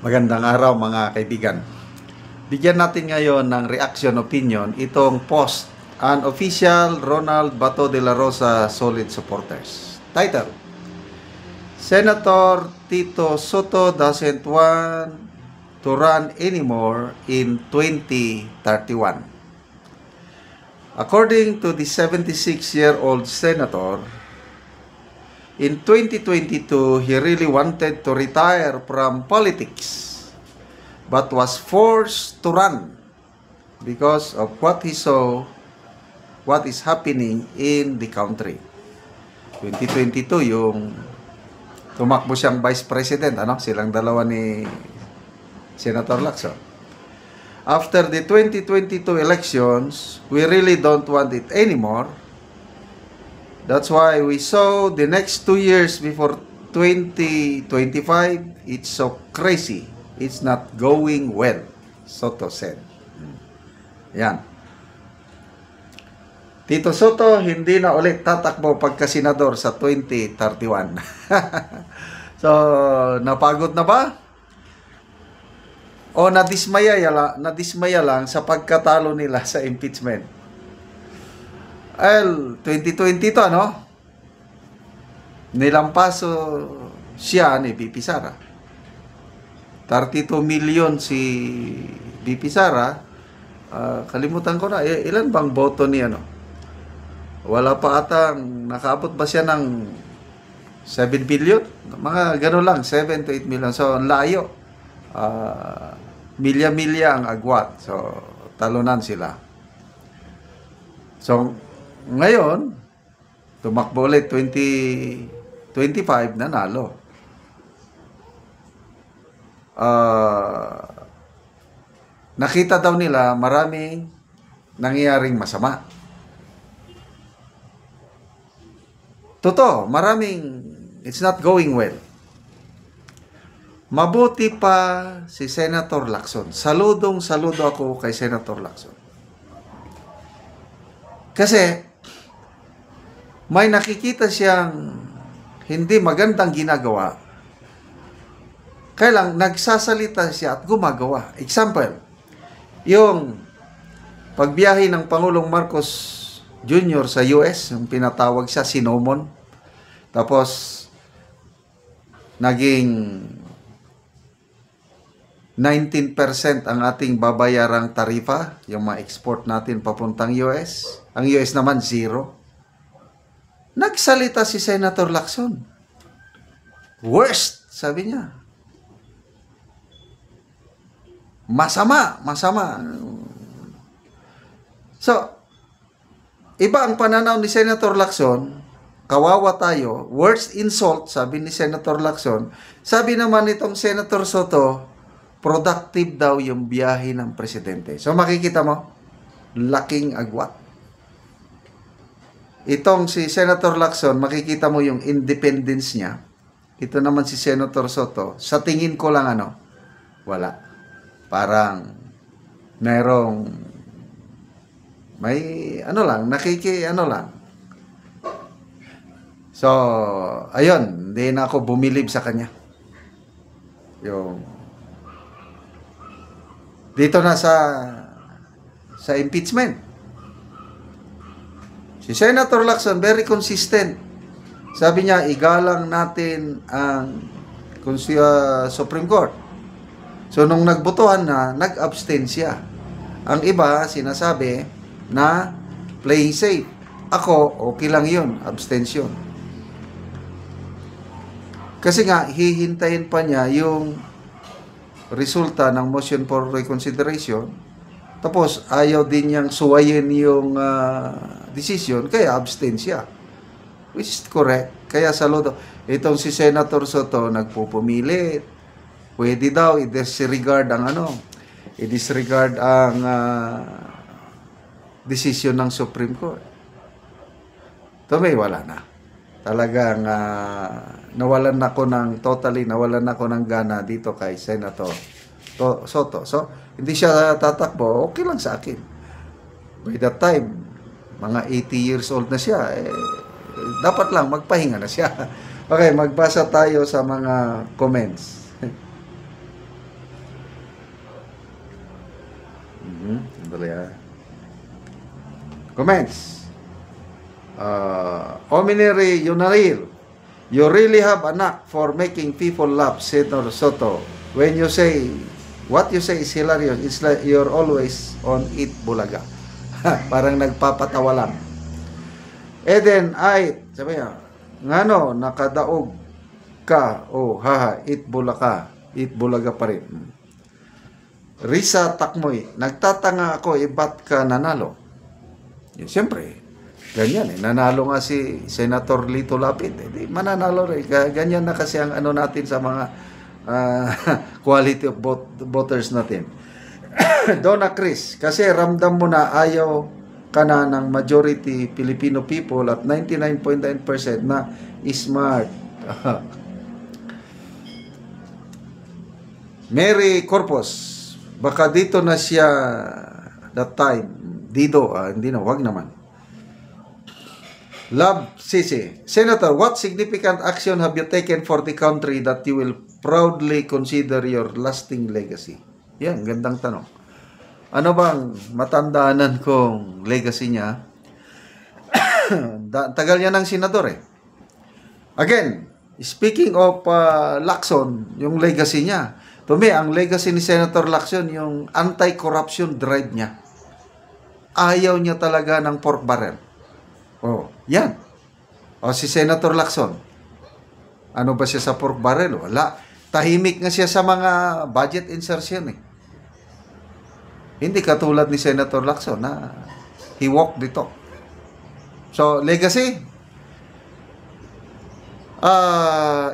Magandang araw mga kaibigan. Bigyan natin ngayon ng reaction opinion itong post, Unofficial Ronald Bato de la Rosa Solid Supporters. Title: Senator Tito Soto doesn't want to run anymore in 2031. According to the 76-year-old senator, in 2022, he really wanted to retire from politics, but was forced to run because of what he saw, what is happening in the country. 2022, yung tumakbo siyang vice president, silang dalawa ni Senator Lacson. After the 2022 elections, we really don't want it anymore. That's why we saw the next 2 years before 2025, it's so crazy. It's not going well, Soto said. Yan. Tito Soto, hindi na ulit tatakbo pagka-senador sa 2031. So, napagod na ba? O nadismaya lang sa pagkatalo nila sa impeachment? 2020 to, nilampaso siya ni BP Sara. 32 million si BP Sara. Kalimutan ko na, ilan bang boto ni Wala pa atang, nakaabot ba siya ng 7 billion? Mga gano'n lang, 7 to 8 million. So, layo. Milya-milya ang agwat. So, talunan sila. So, ngayon, tumakbo ulit 2025, nanalo. Nakita daw nila maraming nangyayaring masama. Totoo, it's not going well. Mabuti pa si Senator Lacson. Saludo ako kay Senator Lacson. Kasi may nakikita siyang hindi magandang ginagawa, kaya lang nagsasalita siya at gumagawa. Example, yung pagbiyahe ng Pangulong Marcos Jr. sa US, yung pinatawag siya sinomon, tapos naging 19% ang ating babayarang tarifa, yung ma-export natin papuntang US. Ang US naman, 0. Nagsalita si Senator Lacson. Worst, sabi niya. Masama. So, iba ang pananaw ni Senator Lacson. Kawawa tayo. Worst insult, sabi ni Senator Lacson. Sabi naman itong Senator Soto, productive daw yung biyahe ng presidente. So, makikita mo, laking agwat. Itong si Senator Lacson, makikita mo yung independence niya. Ito naman si Senator Soto. Sa tingin ko lang wala. Parang merong may lang. So, ayun, hindi na ako bumilib sa kanya. Dito na sa impeachment. Si Senator Lacson, very consistent. Sabi niya, igalang natin ang Supreme Court. So, nung nagbotohan na, nag-abstain siya. Ang iba, sinasabi na playing safe. Ako, okay lang yun, abstention. Kasi nga, hihintayin pa niya yung resulta ng motion for reconsideration. Tapos, ayaw din niyang suwayin yung decision, kaya abstain siya. Which is correct. Kaya saludo. Itong si Senator Soto, nagpupumilit. Pwede daw, i-disregard ang decision ng Supreme Court. Ito may wala na. Talagang nawalan ako ng gana dito kay Senator Soto. So, hindi siya tatakbo, okay lang sa akin. By that time, mga 80 years old na siya, dapat lang magpahinga na siya. Okay, magbasa tayo sa mga comments. Sandali Comments. Omineri Yunarir, you really have a knack for making people laugh, Senator Soto. When you say, what you say is hilarious. It's like you're always on Eat Bulaga. Parang nagpapatawa lang. Eden, sabi niya, ngano, nakadaog ka, haha, Eat Bulaga pa rin. Risa Takmoy, nagtatanga ako, ba't ka nanalo? Siyempre, ganyan nanalo nga si Senator Lito Lapid. Mananalo rin. Ganyan na kasi ang ano natin sa mga quality of voters natin. Donna Chris, kasi ramdam mo na ayaw ka na ng majority Filipino people at 99.9% na smart. Mary Corpus, baka dito na siya that time. Dito, hindi na, wag naman. Love Sisi, Senator, what significant action have you taken for the country that you will proudly consider your lasting legacy? Yan, gandang tanong. Ano bang matandaanan kong legacy niya? Tagal niya ng senador Again, speaking of Lacson, yung legacy niya. To me, ang legacy ni Senator Lacson, yung anti-corruption drive niya. Ayaw niya talaga ng pork barrel. Yan. Si Senator Lacson. Ano ba siya sa pork barrel? Wala. Tahimik nga siya sa mga budget insertion Hindi katulad ni Senator Lacson na he walked the talk. So, legacy.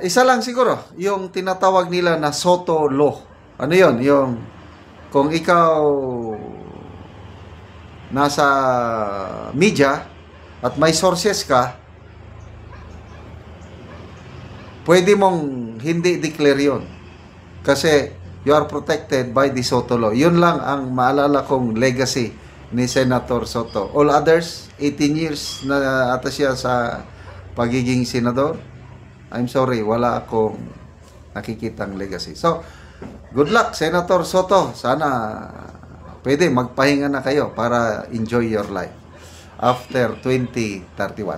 Isa lang siguro, yung tinatawag nila na Soto Law. Ano yon? Yung kung ikaw nasa media at may sources ka, pwede mong hindi declare yun. Kasi you are protected by the Soto Law. Yun lang ang maalala kong legacy ni Senator Soto. All others, 18 years na ata siya sa pagiging senador. I'm sorry, wala akong nakikitang legacy. So, good luck, Senator Soto. Sana pwede magpahinga na kayo para enjoy your life after 2031.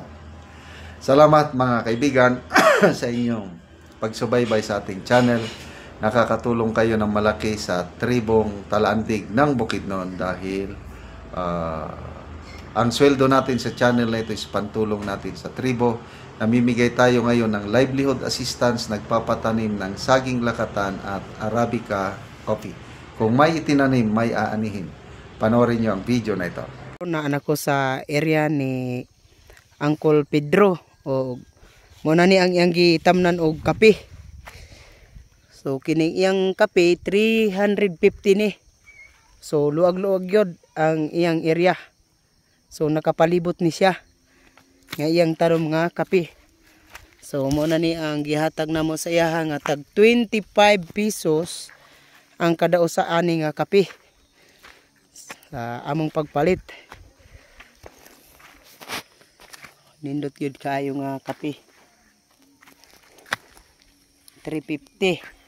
Salamat mga kaibigan sa inyong pagsubaybay sa ating channel. Nakakatulong kayo ng malaki sa tribong Talaandig ng Bukidnon dahil ang sweldo natin sa channel na ito is pantulong natin sa tribo. Namimigay tayo ngayon ng livelihood assistance, nagpapatanim ng saging lakatan at Arabica coffee. Kung may itinanim, may aanihin. Panoorin nyo ang video na ito. Anak ko sa area ni Uncle Pedro. Muna ni ang iyang gitamnan og kape. So kining iyang kape 350 ni. So luag-luag yun ang iyang area. So nakapalibot ni siya nga iyang tanom nga kape. So muna ni ang gihatag namo sa iya nga tag 25 pesos ang kada usa ani nga kape sa among pagpalit. Nindot yun kayo nga kape 350.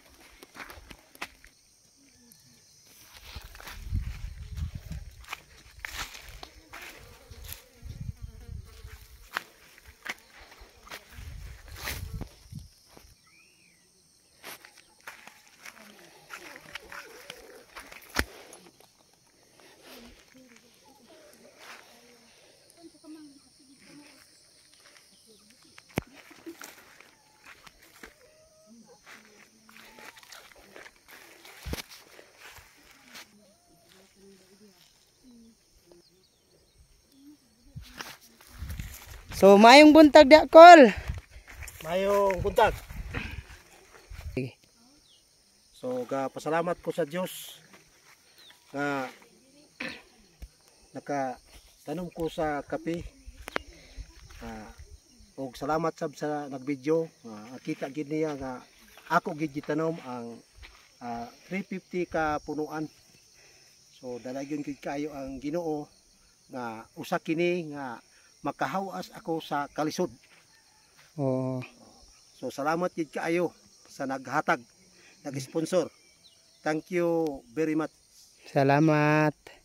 So mayong buntag da Kol. Mayong buntag. So pasalamat ko sa Dios nga nakatanom ko sa kape. Og salamat sab sa nagvideo. Kita gid niya nga ako gid gitanom ang 350 ka punuan. So dalagyon gid kayo ang Ginoo nga usa kini nga makahawas ako sa kalisod. So salamat gid kaayo sa naghatag, nag-sponsor. Thank you very much. Salamat.